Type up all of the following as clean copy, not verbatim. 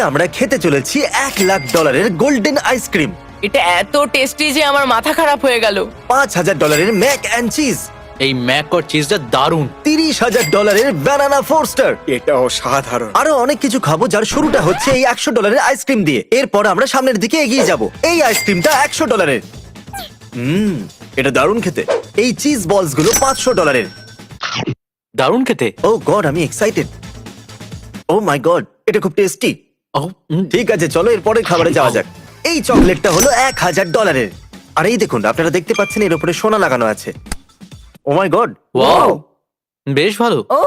আমরা খেতে চলেছি $1,00,000 গোল্ডেন আইসক্রিম, এটা এত টেস্টি যে আমার মাথা খারাপ হয়ে গেল। $5,000 ম্যাক অ্যান্ড চিজ, এই ম্যাক আর চিজটা দারুণ। $30,000 ব্যানানা ফোরস্টার। এটা অসাধারণ। আরো অনেক কিছু খাবো, যার শুরুটা হচ্ছে এই $100 আইসক্রিম দিয়ে। এরপর আমরা সামনের দিকে এগিয়ে যাব। এই আইসক্রিমটা $100। এটা দারুণ খেতে। এই চিজ বলস গুলো $500। দারুণ খেতে। ও গড, আমি এক্সাইটেড। ও মাই গড, এটা খুব টেস্টি। ঠিক আছে, চলো এরপরে খাবারে যাওয়া যাক। এই চকলেটটা হলো $1,000। আর এই দেখুন, আপনারা দেখতে পাচ্ছেন এর উপরে সোনা লাগানো আছে। ও মাই গড, ওয়াও, বেশ ভালো। ও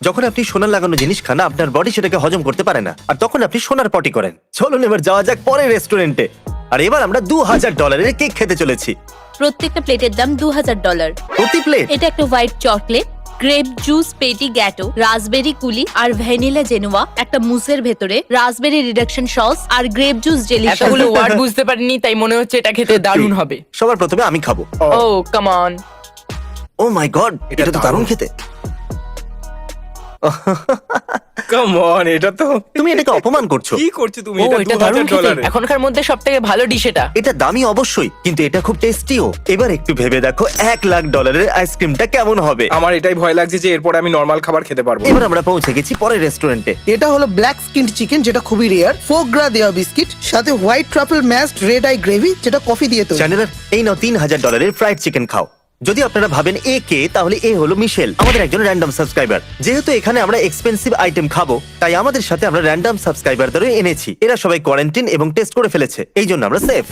যখন আপনি সোনা লাগানো জিনিস খান, আপনার বডি সেটাকে হজম করতে পারে না, আর তখন আপনি সোনার পটি করেন। চলুন এবার যাওয়া যাক পরের রেস্টুরেন্টে। আর এবার আমরা $2,000 কেক খেতে চলেছি। প্রত্যেকটা প্লেটের দাম $2,000। প্রতি প্লেট এটা একটা হোয়াইট চকলেট, গ্রেপ জুস পেটি গ্যাটো, রাসবেরি কুলি আর ভ্যানিলা জেনুয়া, একটা মুসের ভেতরে রাসবেরি রিডাকশন সস আর গ্রেপ জুস জেলি। এতগুলো ওয়ার্ড বুঝতে পারিনি, তাই মনে হচ্ছে এটা খেতে দারুণ হবে। সবার প্রথমে আমি খাবো। ও come on. O my god, এটা তো দারুণ খেতে। কাম অন, এটা তো তুমি এটাকে অপমান করছো। কি করছো তুমি? ও এটা দারুণ খেতে। $2,000 এখনকার মধ্যে সবথেকে ভালো ডিশ এটা। এটা দামি অবশ্যই, কিন্তু এটা খুব টেস্টিও। এবার একটু ভেবে দেখো $1,00,000 আইসক্রিমটা কেমন হবে। আমার এটাই ভয় লাগছে যে এরপর আমি নরমাল খাবার খেতে পারবো। এবার আমরা পৌঁছে গেছি পরের রেস্টুরেন্টে। এটা হলো ব্ল্যাক স্কিন্ড চিকেন, যেটা খুবই রেয়ার, ফোকগ্রা দেওয়া বিস্কিট, সাথে white truffle mashed red eye gravy, যেটা কফি দিয়ে তৈরি। চ্যানেলার, এই নাও $3,000 ফ্রাইড চিকেন খাও। যদি আপনারা ভাবেন এ কে, তাহলে এ হলো মিশেল, আমাদের একজন র্যান্ডম সাবস্ক্রাইবার। যেহেতু এখানে আমরা এক্সপেন্সিভ আইটেম খাবো, তাই আমাদের সাথে আমরা র্যান্ডম সাবস্ক্রাইবারদেরও এনেছি। এরা সবাই কোয়ারেন্টাইন এবং টেস্ট করে ফেলেছে, এই জন্য আমরা সেফ।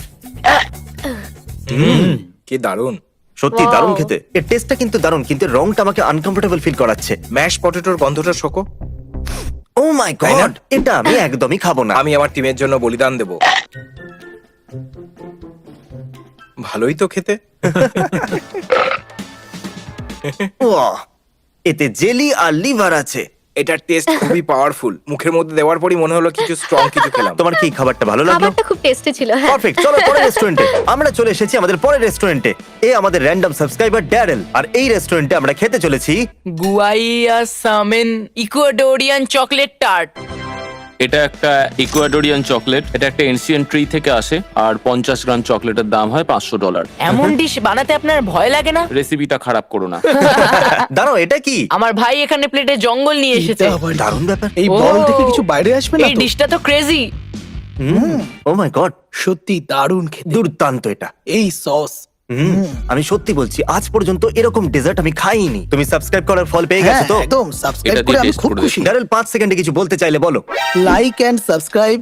কি দারুণ। সত্যি Wow. দারুণ খেতে। এর টেস্টটা কিন্তু দারুণ, কিন্তু রংটা আমাকে আনকমফোর্টেবল ফিল করাচ্ছে। ম্যাশ পটেটোর গন্ধটা শোকো। ও মাই তাই না? গড, এটা আমি একদমই খাবো না। আমি আমার টিমের জন্য বলিদান দেব। ভালোই তো খেতে। ওয়াহ, এতে জেলি আর লিভার আছে। এটার টেস্ট খুবই পাওয়ারফুল। মুখের মধ্যে দেওয়ার পরই মনে হলো কিছু স্ট্রং কিছু খেলাম। তোমার কি খাবারটা ভালো লাগলো? খাবারটা খুব টেস্টি ছিল। হ্যাঁ, পারফেক্ট, চলো পরের রেস্টুরেন্টে। আমরা চলে এসেছি আমাদের পরের রেস্টুরেন্টে। এ আমাদের র্যান্ডম সাবস্ক্রাইবার ড্যারেল, আর এই রেস্টুরেন্টে আমরা খেতে চলেছি গুয়াইয়া সামেন ইকুয়াডোরিয়ান চকলেট টার্ট। এটা একটা ইকুয়াডোরিয়ান চকলেট। এটা একটা এনসিয়েন্ট ট্রি থেকে আসে, আর 50 গ্রাম চকলেটের দাম হয় $500। এমন ডিশ বানাতে আপনার ভয় লাগে না? রেসিপিটা খারাপ করো না। দাঁড়াও, এটা কি? আমার ভাই এখানে প্লেটে জঙ্গল নিয়ে এসেছে। দারুণ ব্যাপার। এই ও। বল থেকে কিছু বাইরে আসবে না এই তো? ডিশটা তো ক্রেজি। ও মাই গড, সত্যি দারুণ খেতে। দুর্দান্ত এটা। এই সস। আমি সত্যি বলছি, আজ পর্যন্ত এরকম ডেজার্ট আমি খাইনি। তুমি সাবস্ক্রাইব করার ফল পেয়ে গেছো তো? একদম, সাবস্ক্রাইব এটা করে দিয়ে আমি taste খুব করে খুশি। ড্যারেল 5 সেকেন্ডে কিছু বলতে চাইলে বলো। Like and subscribe.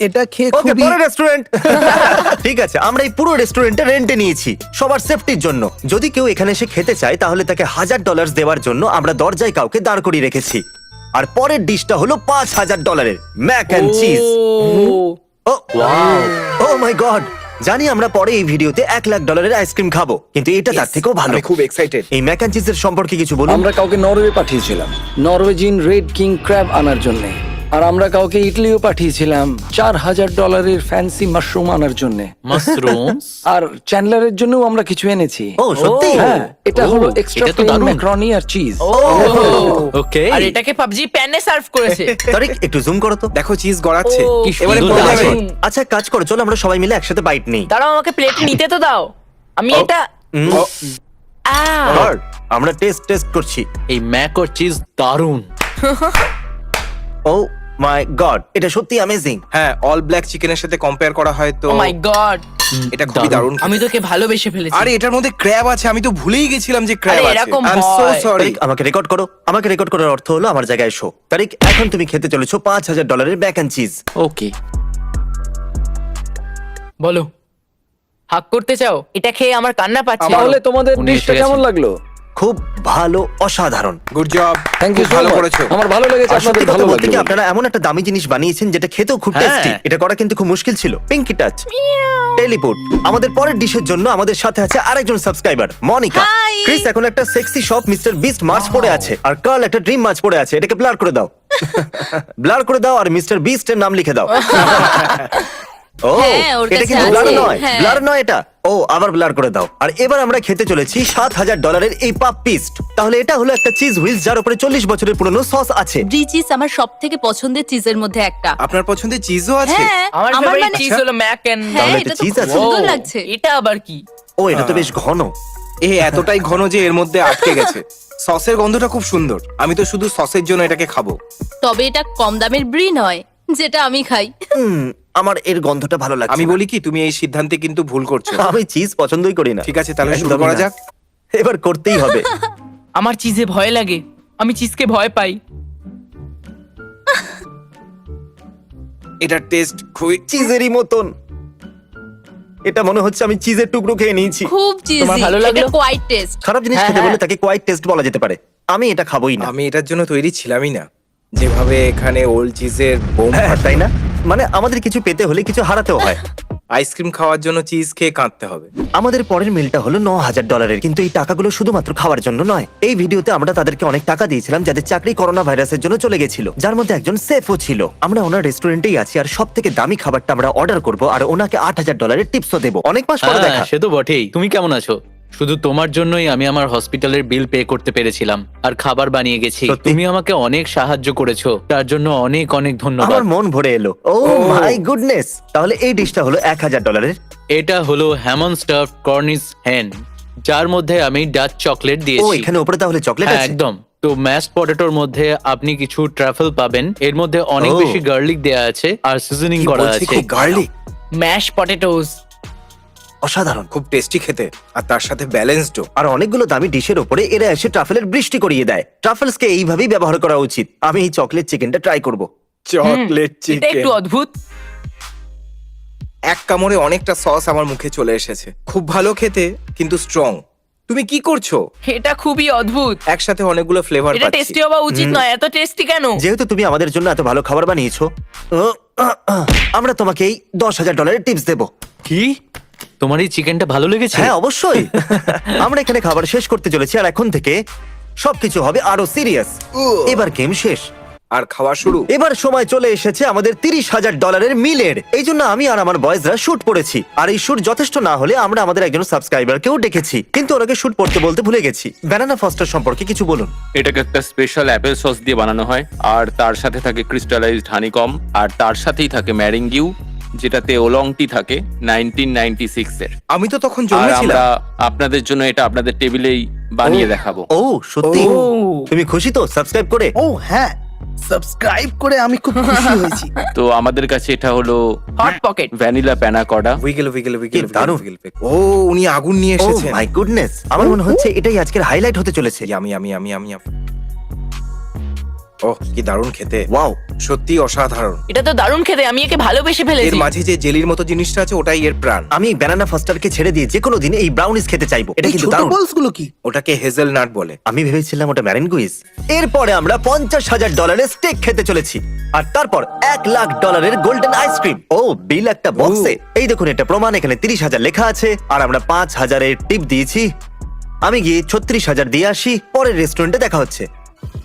এটা খেয়ে ওকে, খুবই পরের রেস্টুরেন্ট। ঠিক আছে, আমরা এই পুরো রেস্টুরেন্টে রেন্টে নিয়েছি সবার সেফটির জন্য। যদি কেউ এখানে এসে খেতে চায়, তাহলে তাকে $1,000 দেওয়ার জন্য আমরা দরজায় কাউকে দাঁড় করিয়ে রেখেছি। আর পরের ডিশটা হলো $5,000 mac and cheese. Oh oh my god, জানি আমরা পরে এই ভিডিওতে $1,00,000 আইসক্রিম খাবো, কিন্তু এটা তার থেকেও ভালো। আমি খুব এক্সাইটেড। এই ম্যাক অ্যান্ড চিজের সম্পর্কে কিছু বলুন। আমরা কাউকে নরওয়ে পাঠিয়েছিলাম নরওয়েজিন রেড কিং ক্র্যাব আনার জন্য, আর আমরা কাউকে ইটালিও পাঠিয়েছিলাম $4,000 ফ্যান্সি মাশরুম আনার জন্য, মাশরুমস। আর চ্যান্ডলারের জন্যও আমরা কিছু এনেছি। ও সত্যি? হ্যাঁ, এটা হলো এক্সট্রা এটা তো প্লেন দারুণ। ম্যাকারনি আর চিজ। ওকে, আর এটাকে পাবজি প্যানে সার্ভ করেছে। তারিক, একটু জুম করো তো। দেখো চিজ গড়াচ্ছে। ও, কি এবারে সুন্দর পড়ে লাগছে। যাবে। আচ্ছা, কাজ করো, চলো আমরা সবাই মিলে একসাথে বাইট নেই। দাঁড়াও, আমাকে প্লেট নিতে তো দাও। আমি এটা ও, আর আমরা টেস্ট করছি। এই ম্যাক আর চিজ দারুণ। ও মাই গড, এটা সত্যি অ্যামেজিং। হ্যাঁ, অল ব্ল্যাক চিকেনের সাথে কম্পেয়ার করা হয় তো ও মাই গড, এটা খুবই দারুণ। আমি তোকে ভালোবেসে ফেলেছি। আরে এটার মধ্যে ক্র্যাব আছে, আমি তো ভুলেই গেছিলাম যে ক্র্যাব আরে আছে। এরকম আই এম সো হয়। সরি। তারিক, আমাকে রেকর্ড করো। আমাকে রেকর্ড করার অর্থ হলো আমার জায়গায় এসো। তারিক, এখন তুমি খেতে চলেছো $5,000 ম্যাক অ্যান্ড চিজ। ওকে, বলো, হাক করতে চাও? এটা খেয়ে আমার কান্না পাচ্ছে। তাহলে তোমাদের উনি ডিশটা এসে গেছেন। কেমন লাগলো? খুব ভালো, অসাধারণ। Good job. থ্যাংক ইউ, ভালো করেছো। আমার ভালো লেগেছে, আর সত্যি আপনাদের কথা ভালো বলতে কি, লাগলো। আপনারা এমন একটা দামি জিনিস বানিয়েছেন যেটা খেতেও খুব হ্যাঁ। টেস্টি। এটা করা কিন্তু খুব মুশকিল ছিল। Pinky touch, teleport. আমাদের পরের ডিশের জন্য আমাদের সাথে আছে আরেকজন সাবস্ক্রাইবার, মনিকা। Hi! ক্রিস এখন একটা sexy shop mister beast March পরে আছে, আর কার্ল একটা ড্রিম মার্চ পরে আছে। এটাকে ব্লার করে দাও। ব্লার করে দাও, আর মিস্টার বিস্টের নাম লিখে দাও। ও হ্যাঁ, ওর এটা কাছে কিন্তু আছে, ব্লার নয়, হ্যাঁ। ব্লার নয় এটা। ও আবার ব্লার করে দাও। আর এবার আমরা খেতে চলেছি $7,000 এই পাপ পিস্ট। তাহলে এটা হলো একটা চিজ হুইলস যার উপরে 40 বছরের পুরনো সস আছে। ব্রি চিজ আমার সব থেকে পছন্দের চিজের মধ্যে একটা। আপনার পছন্দের চিজও আছে? হ্যাঁ, আমার আমার ফেভারিট মানে চিজ হলো ম্যাক এন্ড হ্যাঁ, তাহলে এটা এটা তো cheese খুব আছে? সুন্দর লাগছে। এটা আবার কি? ও এটা তো বেশ ঘন। এতটাই ঘন যে এর মধ্যে আটকে গেছে। সসের গন্ধটা খুব সুন্দর। আমি তো শুধু সসের জন্য এটাকে খাবো। তবে এটা কম দামের ব্রি নয়, যেটা আমি খাই। আমার এর গন্ধটা ভালো লাগছে। আমি না। বলি কি, তুমি এই সিদ্ধান্তে কিন্তু ভুল করছো। আমি চিজ পছন্দই করি না। ঠিক আছে, তাহলে শুরু একদমই করা না। যাক। এবার করতেই হবে। আমার চিজে ভয় লাগে, আমি চিজকে ভয় পাই। এটার টেস্ট খুবই চিজেরই মতন। এটা মনে হচ্ছে আমি চিজের টুকরো খেয়ে নিয়েছি। খুব চিজি, তোমার ভালো লাগলো? এটা কোয়াইট টেস্ট। খারাপ জিনিস হ্যাঁ, খেতে বলে হ্যাঁ। তাকে কোয়াইট টেস্ট বলা যেতে পারে। আমি এটা খাবোই না। আমি এটার জন্য তৈরি ছিলামই না। যেভাবে এখানে ওল্ড চিজের বোম হ্যাঁ, তাই না? মানে আমাদের কিছু পেতে হলে কিছু হারাতেও হয়। আইসক্রিম খাওয়ার জন্য চিজ খেয়ে কাঁদতে হবে। আমাদের পরের মিলটা হলো $9,000, কিন্তু এই টাকাগুলো শুধুমাত্র খাওয়ার জন্য নয়। এই ভিডিওতে আমরা তাদেরকে অনেক টাকা দিয়েছিলাম যাদের চাকরি করোনা ভাইরাসের জন্য চলে গেছিল, যার মধ্যে একজন সেফও ছিল। আমরা ওনার রেস্টুরেন্টেই আছি আর সব থেকে দামি খাবারটা আমরা অর্ডার করব আর ওনাকে $8,000 টিপসও দেবো। অনেক মাস পরে দেখা। হ্যাঁ, সে তো বটেই। তুমি কেমন আছো? শুধু তোমার জন্যই আমি আমার হসপিটালের বিল পে করতে পেরেছিলাম আর খাবার বানিয়ে গেছি। সত্যি? তুমি আমাকে অনেক সাহায্য করেছো, তার জন্য অনেক অনেক ধন্যবাদ। আমার মন ভরে এলো। ও মাই গুডনেস। তাহলে এই ডিশটা হলো $1,000। এটা হলো হ্যামন স্টাফড কর্নিশ হেন, যার মধ্যে আমি ডাচ চকলেট ও দিয়েছি। এখানে উপরে তাহলে চকলেট হ্যাঁ, আছে? একদম। তো ম্যাশড পটেটোর মধ্যে আপনি কিছু ট্রাফেল পাবেন। এর মধ্যে অনেক ও। বেশি গার্লিক দেয়া আছে আর সিজনিং কি করা বলছি, আছে। কি গার্লিক! Mash potatoes. অসাধারণ। খুব টেস্টি খেতে, আর তার সাথে ব্যালেন্সডও। আর অনেকগুলো দামি ডিশের উপরে এরা এসে ট্রাফেলের বৃষ্টি করিয়ে দেয়। ট্রাফেলসকে এইভাবেই ব্যবহার করা উচিত। আমি এই চকলেট চিকেনটা ট্রাই করব। চকলেট এটা চিকেন! একটু অদ্ভুত। এক কামড়ে অনেকটা সস আমার মুখে চলে এসেছে। খুব ভালো খেতে, কিন্তু স্ট্রং। তুমি কি করছো? এটা খুবই অদ্ভুত। একসাথে অনেকগুলো ফ্লেভার এটা পাচ্ছি। টেস্টি হওয়া উচিত নয়, এত টেস্টি কেন? যেহেতু তুমি আমাদের জন্য এত ভালো খাবার বানিয়েছো, আমরা তোমাকে এই $10,000 টিপস দেবো। কি? তোমার এই চিকেনটা ভালো লেগেছে? হ্যাঁ অবশ্যই। আমরা এখানে খাবার শেষ করতে চলেছি আর এখন থেকে সবকিছু হবে আরো সিরিয়াস। এবার গেম শেষ। আর খাওয়া শুরু। এবার সময় চলে এসেছে আমাদের $30,000 মিলের। এই জন্য আমি আর আমার বয়েজরা শুট পড়েছি। আর এই শুট যথেষ্ট না হলে আমরা আমাদের একজন সাবস্ক্রাইবারকেও ডেকেছি, কিন্তু ওনাকে শুট পড়তে বলতে ভুলে গেছি। ব্যানানা ফস্টার সম্পর্কে কিছু বলুন। এটাকে একটা স্পেশাল অ্যাপেল সস দিয়ে বানানো হয়, আর তার সাথে থাকে ক্রিস্টালাইজড হানিকম, আর তার সাথেই থাকে ম্যারিঙ্গিউ, যেটাতে ওলংটি থাকে 1996 এর। আমি তো তখন আর জন্মেছিলাম। আমরা আপনাদের জন্য এটা আপনাদের টেবিলেই বানিয়ে দেখাবো। ও সত্যি? ও। তুমি খুশি তো সাবস্ক্রাইব করে? ও হ্যাঁ, সাবস্ক্রাইব করে আমি খুব খুশি হয়েছি। তো আমাদের কাছে এটা হলো hot pocket. Vanilla প্যানাকোডা। Wiggle wiggle wiggle কি দারুণ। উইগেল। ও, উনি আগুন নিয়ে ও এসেছেন। মাই গুডনেস, আমার মনে হচ্ছে এটাই আজকের হাইলাইট হতে চলেছে। আমি ওহ, কি দারুণ খেতে! ওয়াও, সত্যি অসাধারণ। এটা তো দারুণ খেতে, আমি একে ভালোবেসে এর ফেলেছি। মাঝে যে জেলির মতো জিনিসটা আছে, ওটাই এর প্রাণ। আমি ব্যানানা ফস্টারকে ছেড়ে দিয়ে যে কোনো দিন এই ব্রাউনিস খেতে চাইবো। এটা এই কিন্তু ছোট দারুণ। বলস গুলো কি? ওটাকে হেজেলনাট বলে। আমি ভেবেছিলাম ওটা ম্যারেনগুইজ। এরপরে আমরা $50,000 স্টেক খেতে চলেছি, আর তারপর $1,00,000 গোল্ডেন আইসক্রিম। ও বিল একটা বক্সে। এই দেখুন, এটা প্রমাণ। এখানে 30,000 লেখা আছে, আর আমরা 5,000 টিপ দিয়েছি। আমি গিয়ে 36,000 দিয়ে আসি। পরের রেস্টুরেন্টে দেখা হচ্ছে।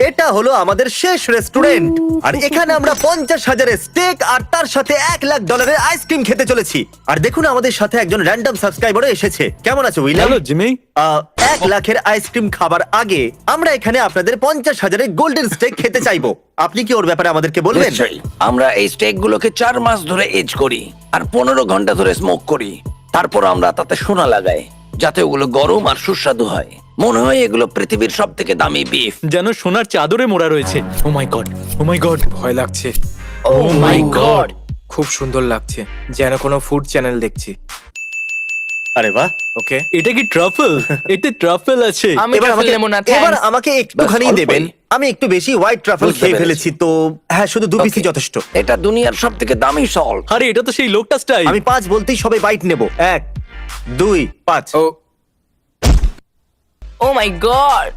এটা হলো আমাদের শেষ রেস্টুরেন্ট, আর এখানে আমরা 50,000 স্টেক আর তার সাথে $1,00,000 আইসক্রিম খেতে চলেছি। আর দেখুন, আমাদের সাথে একজন র্যান্ডম সাবস্ক্রাইবারও এসেছে। কেমন আছো উইলিয়াম? Hello Jimmy. 1,00,000 আইসক্রিম খাবার আগে আমরা এখানে আপনাদের 50,000 গোল্ডেন স্টেক খেতে চাইবো। আপনি কি ওর ব্যাপারে আমাদেরকে বলবেন? নিশ্চয়ই। আমরা এই স্টেক গুলোকে 4 মাস ধরে এজ করি আর 15 ঘন্টা ধরে স্মোক করি। তারপর আমরা তাতে সোনা লাগাই যাতে ওগুলো গরম আর সুস্বাদু হয়। মনে হয় এগুলো পৃথিবীর সব থেকে দামি বিফ। যেন সোনার চাদরে মোড়া রয়েছে। ও my god, O my god, ভয় লাগছে। ও মাই গড। খুব সুন্দর লাগছে, যেন কোনো ফুড চ্যানেল দেখছি। আরে বাহ, ওকে, এটা কি ট্রাফেল? এতে ট্রাফেল আছে। আমি এবার ট্রাফেল আমাকে নেবো না, এবার thanks। আমাকে একটুখানি অল্পই। দেবেন। আমি একটু বেশি হোয়াইট ট্রাফেল বুঝতে খেয়ে পেরেছি। ফেলেছি, তো হ্যাঁ, শুধু 2 পিসই Okay. যথেষ্ট। এটা দুনিয়ার সব থেকে দামি সল্ট। আরে এটা তো সেই লোকটা স্টাইল। আমি 5 বলতেই সবাই বাইট নেব। 1, 2, 5। ও ও মাই গড।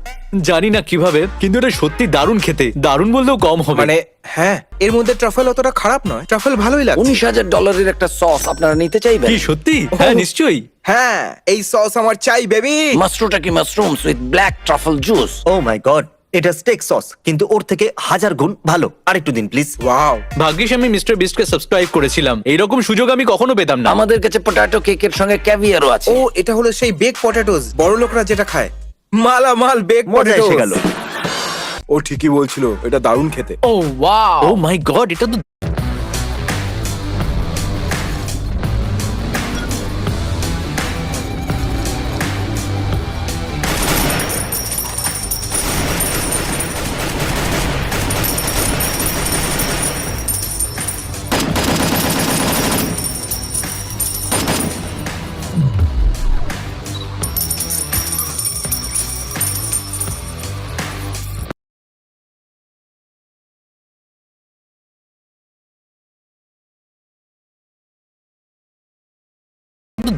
জানি না কিভাবে, কিন্তু এটা সত্যি দারুণ খেতে। দারুণ বললেও কম হবে। মানে হ্যাঁ, এর মধ্যে ট্রাফেল অতটা খারাপ নয়। ট্রাফেল ভালোই লাগছে। $19,000 একটা সস আপনারা নিতে চাইবেন? কি সত্যি? হ্যাঁ নিশ্চয়ই। হ্যাঁ, এই সস আমার চাই বেবি। মাশরুমটা কি mushrooms with black truffle juice. Oh my god, এটা স্টেক সস, কিন্তু ওর থেকে 1000 গুণ ভালো। আরেকটু দিন প্লিজ। ওয়াও, ভাগ্যিস আমি মিস্টার বিস্টকে সাবস্ক্রাইব করেছিলাম, এইরকম সুযোগ আমি কখনো পেতাম না। আমাদের কাছে পটাটো কেকের সঙ্গে ক্যাভিয়ারও আছে। ও এটা হলো সেই বেক পটেটোস, বড় লোকরা যেটা খায়। মালামাল বেক মজা পটেটোস। এসে গেল। ও ঠিকই বলছিল, এটা দারুণ খেতে। ও ওয়াও। ও মাই গড, এটা তো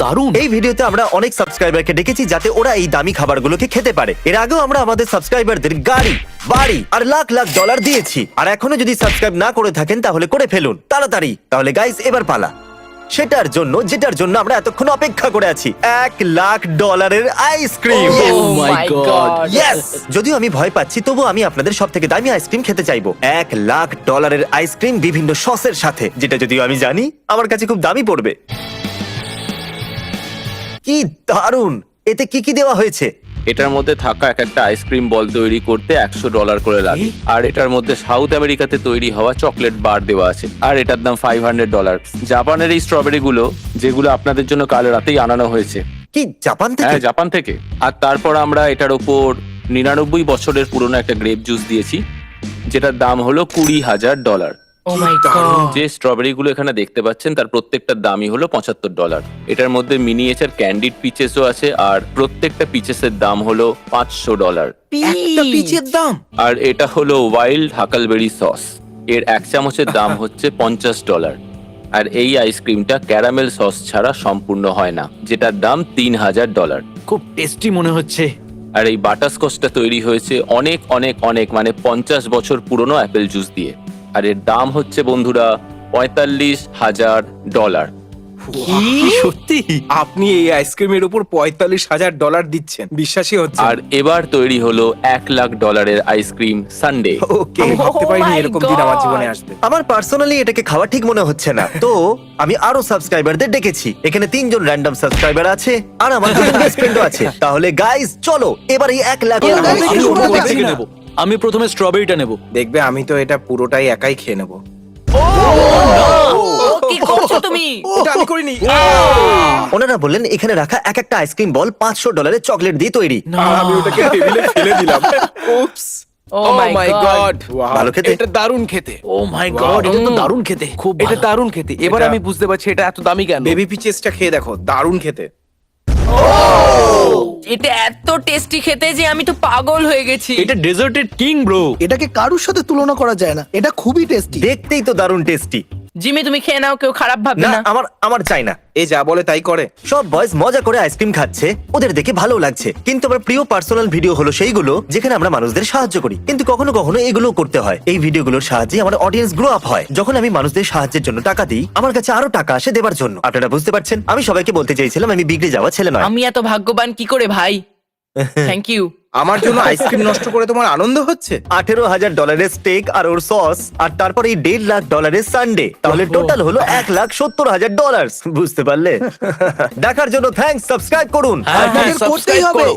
দারুণ। এই ভিডিওতে আমরা অনেক সাবস্ক্রাইবারকে ডেকেছি যাতে ওরা এই দামি খাবারগুলোকে খেতে পারে। এর আগেও আমরা আমাদের সাবস্ক্রাইবারদের গাড়ি, বাড়ি আর লাখ লাখ ডলার দিয়েছি। আর এখনো যদি সাবস্ক্রাইব না করে থাকেন তাহলে করে ফেলুন তাড়াতাড়ি। তাহলে গাইস, এবার পালা সেটার জন্য যেটার জন্য আমরা এতক্ষণ অপেক্ষা করে আছি, $1,00,000 ice cream. Oh my God. Yes! যদিও আমি ভয় পাচ্ছি, তবু আমি আপনাদের সব থেকে দামি আইসক্রিম খেতে চাইবো। $1,00,000 আইসক্রিম বিভিন্ন সসের সাথে, যেটা যদিও আমি জানি আমার কাছে খুব দামি পড়বে। কি দারুণ! এতে কি কি দেওয়া হয়েছে? এটার মধ্যে থাকা এক একটা আইসক্রিম বল তৈরি করতে $100 করে লাগে। আর এটার মধ্যে সাউথ আমেরিকাতে তৈরি হওয়া চকলেট বার দেওয়া আছে, আর এটার দাম $500। জাপানের এই স্ট্রবেরি গুলো, যেগুলো আপনাদের জন্য কাল রাতেই আনানো হয়েছে। কি জাপান থেকে? হ্যাঁ, জাপান থেকে। আর তারপর আমরা এটার ওপর 99 বছরের পুরনো একটা গ্রেপ জুস দিয়েছি, যেটার দাম হলো $20,000। ও মাই গড। যে স্ট্রবেরি গুলো এখানে দেখতে পাচ্ছেন তার প্রত্যেকটার দামই হলো $75। এটার মধ্যে মিনিয়েচার ক্যান্ডিড পিচেসও আছে, আর প্রত্যেকটা পিচেসের দাম হলো $500। একটা পিচের দাম। আর এটা হলো ওয়াইল্ড হাকালবেরি সস, এর 1 চামচের দাম হচ্ছে $50। আর এই আইসক্রিমটা ক্যারামেল সস ছাড়া সম্পূর্ণ হয় না, যেটার দাম $3,000। খুব টেস্টি মনে হচ্ছে। আর এই বাটারস্কচটা তৈরি হয়েছে অনেক অনেক অনেক মানে 50 বছর পুরনো অ্যাপেল জুস দিয়ে, আর এর দাম হচ্ছে বন্ধুরা $45,000। কি সত্যি? আপনি এই আইসক্রিমের উপর $45,000 দিচ্ছেন, বিশ্বাসই হচ্ছে না। আর এবার তৈরি হলো $1,00,000 আইসক্রিম সানডে। ওকে, আমি ভাবতে Oh পারিনি my এরকম দিন আমার God. জীবনে আসবে। আমার পার্সোনালি এটাকে খাওয়া ঠিক মনে হচ্ছে না, তো আমি আরো সাবস্ক্রাইবারদের ডেকেছি। এখানে 3 জন র্যান্ডম সাবস্ক্রাইবার আছে, আর আমার বেস্ট ফ্রেন্ডও আছে। তাহলে গাইস, চলো এবার এই $1,00,000 এবার guys, আইসক্রিম শুরু করা উপভোগ যাক। করি। নেব। আমি প্রথমে স্ট্রবেরিটা নেব। দেখবে আমি তো এটা পুরোটাই একাই খেয়ে নেবো। ও কি করছো তুমি? ওটা আমি করিনি। ওনারা বললেন এখানে রাখা এক একটা আইসক্রিম বল $500 চকলেট দিয়ে তৈরি। আর আমি ওটাকে টেবিলে ফেলে দিলাম। উপস। ও মাই গড। ভালো খেতে? এটা দারুণ খেতে, ও মাই গড, এটা তো দারুণ খেতে। খুব এটা ভালো। দারুণ খেতে। এবার এটা- আমি বুঝতে পারছি এটা এত দামি কেন। বেবি পিচেসটা খেয়ে দেখো, দারুণ খেতে। এটা এত টেস্টি খেতে যে আমি তো পাগল হয়ে গেছি। এটা ডেজার্টের কিং ব্রো। এটাকে কারুর সাথে তুলনা করা যায় না, এটা খুবই টেস্টি। দেখতেই তো দারুণ টেস্টি। জিমি তুমি খেয়ে নাও, কেউ খারাপ ভাববে না, না। আমার চাই না। এ যা বলে তাই করে। সব বয়স মজা করে আইসক্রিম খাচ্ছে, ওদের দেখে ভালো লাগছে। কিন্তু আমার প্রিয় পার্সোনাল ভিডিও হলো সেইগুলো যেখানে আমরা মানুষদের সাহায্য করি, কিন্তু কখনো কখনো এগুলো করতে হয়। এই ভিডিওগুলোর সাহায্যে আমার অডিয়েন্স গ্রো আপ হয়। যখন আমি মানুষদের সাহায্যের জন্য টাকা দিই, আমার কাছে আরো টাকা আসে দেবার জন্য। আপনারা বুঝতে পারছেন? আমি সবাইকে বলতে চাইছিলাম আমি বিগড়ে যাওয়া ছেলে নয়। আমি এত ভাগ্যবান কি করে ভাই? Thank you. আমার জন্য আইসক্রিম নষ্ট করে তোমার আনন্দ হচ্ছে? $18,000 স্টেক আর ওর সস, আর তারপর এই $1,50,000 সানডে, তাহলে টোটাল হলো $1,70,000। বুঝতে পারলে? দেখার জন্য থ্যাঙ্কস, সাবস্ক্রাইব করুন। হ্যাঁ, আপনাদের করতেই subscribe হবে। করো।